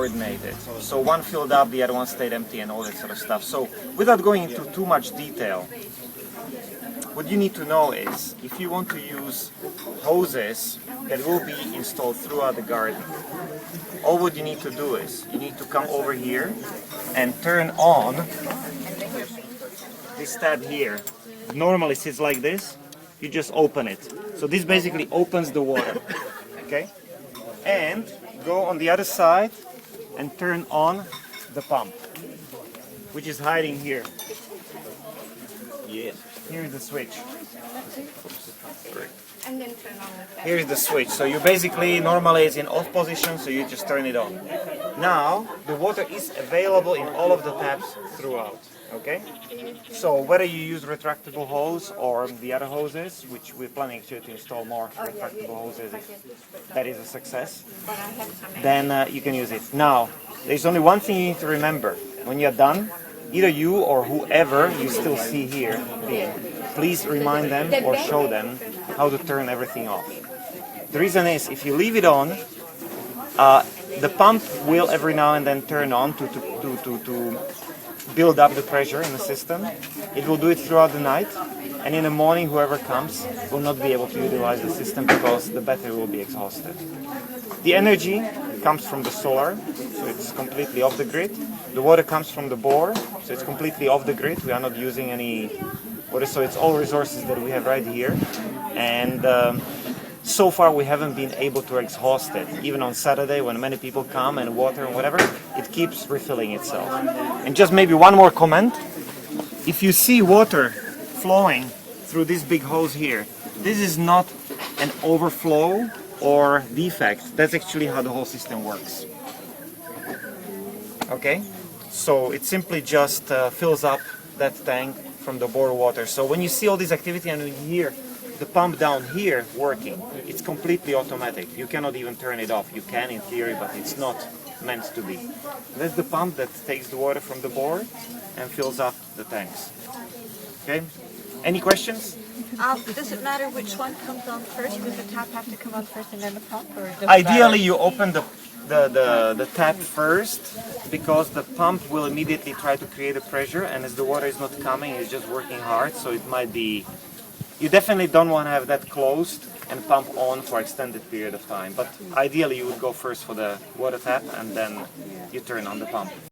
coordinated. So one filled up, the other one stayed empty and all that sort of stuff. So without going into too much detail, what you need to know is if you want to use hoses that will be installed throughout the garden, all what you need to do is you need to come over here and turn on this tab here. It normally sits like this. You just open it. So this basically opens the water. Okay? And go on the other side and turn on the pump, which is hiding here. Yes. Here's the switch. And then turn on the Here's the switch. So you basically, normally it's in off position, so you just turn it on. Now, the water is available in all of the taps throughout. Okay? So whether you use retractable hose or the other hoses, which we're planning actually to install more retractable hoses if that is a success, then you can use it. Now, there's only one thing you need to remember. When you're done, either you or whoever you still see here, please remind them or show them how to turn everything off. The reason is, if you leave it on, the pump will every now and then turn on to build up the pressure in the system. It will do it throughout the night, and in the morning whoever comes will not be able to utilize the system because the battery will be exhausted. The energy comes from the solar, so it's completely off the grid. The water comes from the bore, so it's completely off the grid. We are not using any water, so it's all resources that we have right here. And so far we haven't been able to exhaust it. Even on Saturday when many people come and water and whatever, it keeps refilling itself. And just maybe one more comment. If you see water flowing through this big hose here, this is not an overflow or defect. That's actually how the whole system works. Okay? So it simply just fills up that tank from the bore water. So when you see all this activity and you hear the pump down here working, it's completely automatic. You cannot even turn it off. You can in theory, but it's not meant to be. That's the pump that takes the water from the bore and fills up the tanks. Okay? Any questions? Does it matter which one comes on first? Does the tap have to come on first and then the pump? Or does Ideally, you open the tap first, because the pump will immediately try to create a pressure, and as the water is not coming, it's just working hard, so it might be... You definitely don't want to have that closed and pump on for extended period of time, but ideally you would go first for the water tap and then you turn on the pump.